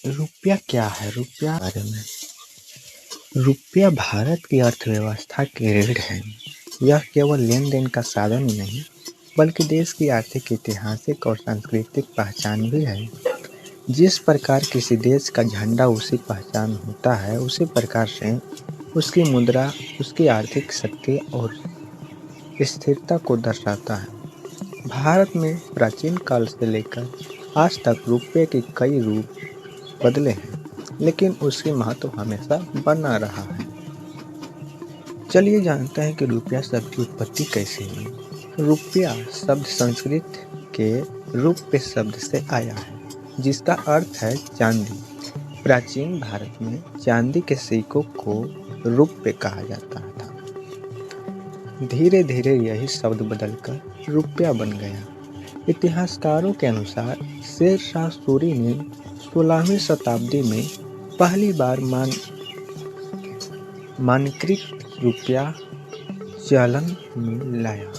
रुपया क्या है? रुपया बारे में रुपया भारत की अर्थव्यवस्था की रीढ़ है। यह केवल लेन-देन का साधन ही नहीं, बल्कि देश की आर्थिक, ऐतिहासिक और सांस्कृतिक पहचान भी है। जिस प्रकार किसी देश का झंडा उसकी पहचान होता है, उसी प्रकार से उसकी मुद्रा उसकी आर्थिक शक्ति और स्थिरता को दर्शाता है। भारत में प्राचीन काल से लेकर आज तक रुपये के कई रूप बदले हैं, लेकिन उसकी महत्व हमेशा बना रहा है। चलिए जानते हैं कि रुपया शब्द की उत्पत्ति कैसे हुई। रुपया शब्द संस्कृत के रूप्य शब्द से आया है, जिसका अर्थ है चांदी। प्राचीन भारत में चांदी के सिक्कों को रुप्य कहा जाता था। धीरे धीरे यही शब्द बदलकर रुपया बन गया। इतिहासकारों के अनुसार शेर शाह सूरी ने 16वीं शताब्दी में पहली बार मानकीकृत रुपया चलन में लाया।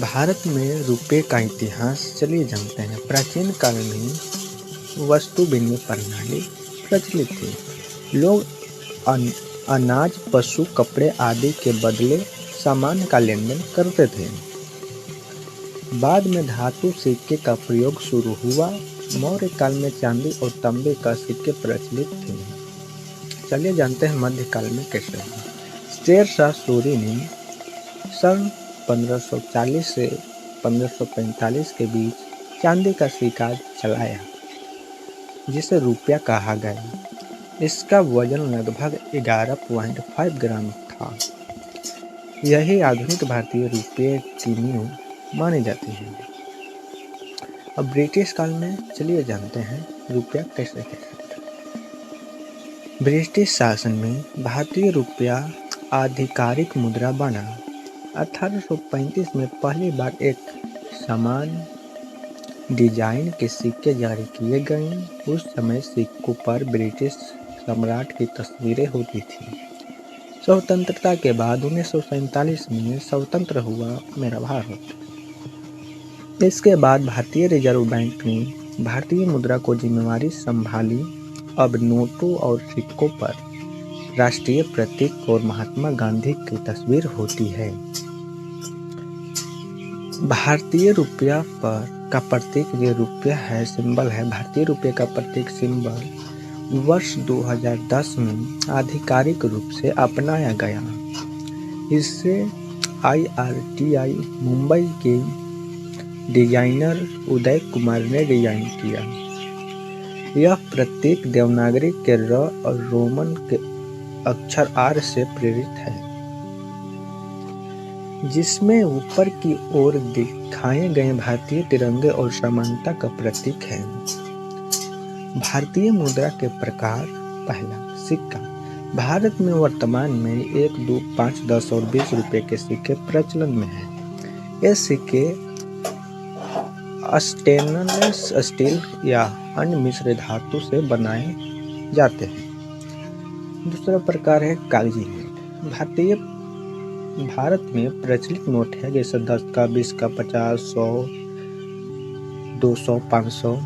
भारत में रुपये का इतिहास चलिए जानते हैं। प्राचीन काल में वस्तु विनिमय प्रणाली प्रचलित थी। लोग अनाज, पशु, कपड़े आदि के बदले सामान का लेन देन करते थे। बाद में धातु सिक्के का प्रयोग शुरू हुआ। मौर्य काल में चांदी और तांबे का सिक्के प्रचलित थे। चलिए जानते हैं मध्यकाल में कैसे हुआ। शेर शाह सूरी ने सन 1540 से 1545 के बीच चांदी का सिक्का चलाया, जिसे रुपया कहा गया। इसका वजन लगभग 11.5 ग्राम था। यही आधुनिक भारतीय रुपये की नींव मानी जाती है। अब ब्रिटिश काल में चलिए जानते हैं रुपया कैसे कैसे। ब्रिटिश शासन में भारतीय रुपया आधिकारिक मुद्रा बना। 1835 में पहली बार एक समान डिजाइन के सिक्के जारी किए गए। उस समय सिक्कों पर ब्रिटिश सम्राट की तस्वीरें होती थी। स्वतंत्रता के बाद 1947 में स्वतंत्र हुआ मेरा भारत। इसके बाद भारतीय रिजर्व बैंक ने भारतीय मुद्रा को जिम्मेवारी संभाली। अब नोटों और सिक्कों पर राष्ट्रीय प्रतीक और महात्मा गांधी की तस्वीर होती है। भारतीय रुपया का प्रतीक जो रुपया है, सिंबल है। भारतीय रुपये का प्रतीक सिंबल वर्ष 2010 में आधिकारिक रूप से अपनाया गया। इसे IRTI मुंबई के डिजाइनर उदय कुमार ने डिजाइन किया। यह प्रतीक देवनागरी के र और रोमन के अक्षर R से प्रेरित है, जिसमें ऊपर की ओर दिखाए गए भारतीय तिरंगे और समानता का प्रतीक है। भारतीय मुद्रा के प्रकार। पहला, सिक्का। भारत में वर्तमान में 1, 2, 5, 10 और 20 रुपए के सिक्के प्रचलन में हैं। ये सिक्के स्टेनलेस स्टील या अन्य मिश्र धातु से बनाए जाते हैं। दूसरा प्रकार है कागजी नोट। भारत में प्रचलित नोट है, जैसे 10 का, 20 का, 50, 100, 200, 500,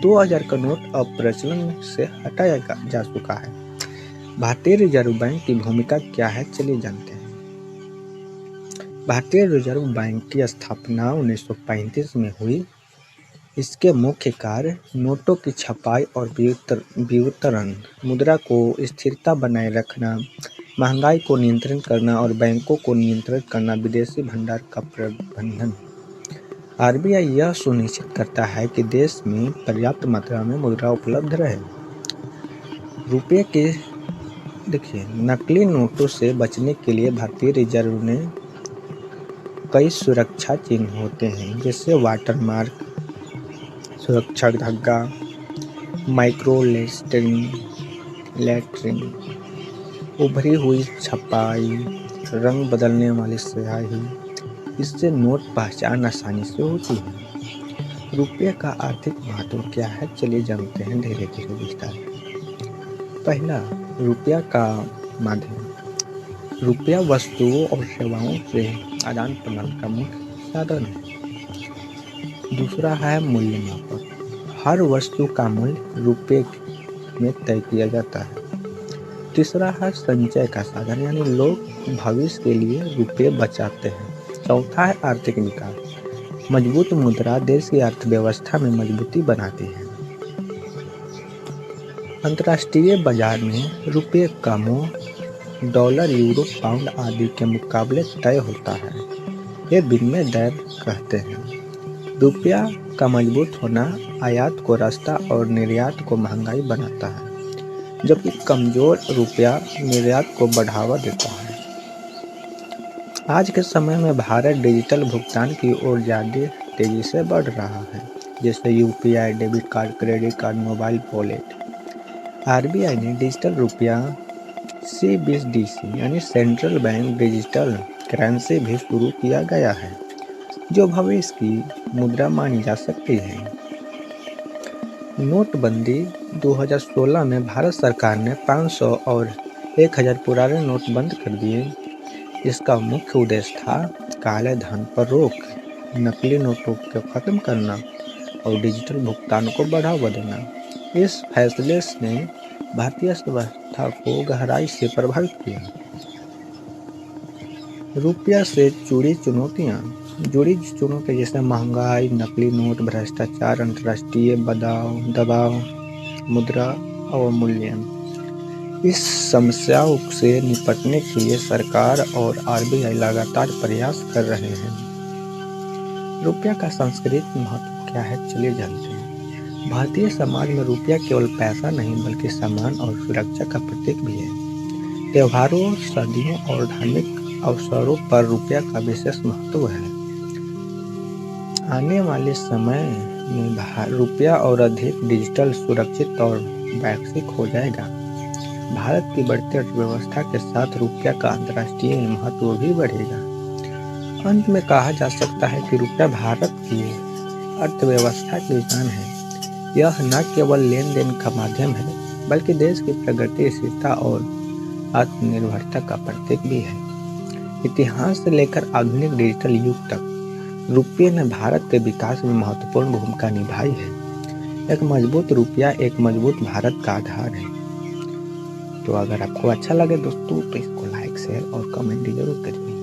2000 का नोट अब प्रचलन से हटाया जा चुका है। भारतीय रिजर्व बैंक की भूमिका क्या है, चलिए जानते हैं। भारतीय रिजर्व बैंक की स्थापना 1935 में हुई। इसके मुख्य कार्य नोटों की छपाई और वितरण, मुद्रा को स्थिरता बनाए रखना, महंगाई को नियंत्रित करना और बैंकों को नियंत्रित करना, विदेशी भंडार का प्रबंधन। RBI यह सुनिश्चित करता है कि देश में पर्याप्त मात्रा में मुद्रा उपलब्ध रहे। रुपये के नकली नोटों से बचने के लिए भारतीय रिजर्व ने कई सुरक्षा चिन्ह होते हैं, जैसे वाटरमार्क, सुरक्षा धागा, माइक्रो लेटरिंग, उभरी हुई छपाई, रंग बदलने वाली स्याही। इससे नोट पहचान आसानी से होती है। रुपये का आर्थिक महत्व क्या है, चलिए जानते हैं धीरे धीरे विस्तार। पहला, रुपया का माध्यम। रुपया वस्तुओं और सेवाओं से आदान प्रदान का मुख्य साधन है। दूसरा है मूल्य मापक। हर वस्तु का मूल्य रुपये में तय किया जाता है। तीसरा है संचय का साधन, यानी लोग भविष्य के लिए रुपये बचाते हैं। चौथा है आर्थिक विकास, मजबूत मुद्रा देश की अर्थव्यवस्था में मजबूती बनाती है। अंतर्राष्ट्रीय बाजार में रुपये का मोल डॉलर, यूरो, पाउंड आदि के मुकाबले तय होता है। ये विनिमय दर कहते हैं। रुपया का मजबूत होना आयात को सस्ता और निर्यात को महंगाई बनाता है, जबकि कमजोर रुपया निर्यात को बढ़ावा देता है। आज के समय में भारत डिजिटल भुगतान की ओर ज़्यादा तेजी से बढ़ रहा है, जैसे UPI, debit card, credit card, mobile wallet. RBI ने डिजिटल रुपया CBDC यानी सेंट्रल बैंक डिजिटल करेंसी भी शुरू किया गया है, जो भविष्य की मुद्रा मानी जा सकती है। नोटबंदी 2016 में भारत सरकार ने 500 और 1000 पुराने नोट बंद कर दिए। इसका मुख्य उद्देश्य था काले धन पर रोक, नकली नोटों को खत्म करना और डिजिटल भुगतान को बढ़ावा देना। इस फैसले ने भारतीय अर्थव्यवस्था को गहराई से प्रभावित किया। रुपया से जुड़ी चुनौतियाँ जैसे महंगाई, नकली नोट, भ्रष्टाचार, अंतर्राष्ट्रीय दबाव, मुद्रा अवमूल्यन। इस समस्याओं से निपटने के लिए सरकार और आरबीआई लगातार प्रयास कर रहे हैं। रुपया का सांस्कृतिक महत्व क्या है, चलिए जानते हैं। भारतीय समाज में रुपया केवल पैसा नहीं बल्कि सम्मान और सुरक्षा का प्रतीक भी है। त्योहारों, शादियों और धार्मिक अवसरों पर रुपया का विशेष महत्व है। आने वाले समय में रुपया और अधिक डिजिटल, सुरक्षित और वैश्विक हो जाएगा। भारत की बढ़ती अर्थव्यवस्था के साथ रुपया का अंतर्राष्ट्रीय महत्व भी बढ़ेगा। अंत में कहा जा सकता है कि रुपया भारत की अर्थव्यवस्था की जान है। यह न केवल लेन देन का माध्यम है, बल्कि देश की प्रगति, स्थिरता और आत्मनिर्भरता का प्रतीक भी है। इतिहास से लेकर आधुनिक डिजिटल युग तक रुपये ने भारत के विकास में महत्वपूर्ण भूमिका निभाई है। एक मजबूत रुपया एक मजबूत भारत का आधार है। तो अगर आपको अच्छा लगे दोस्तों, तो इसको लाइक, शेयर और कमेंट जरूर करिए।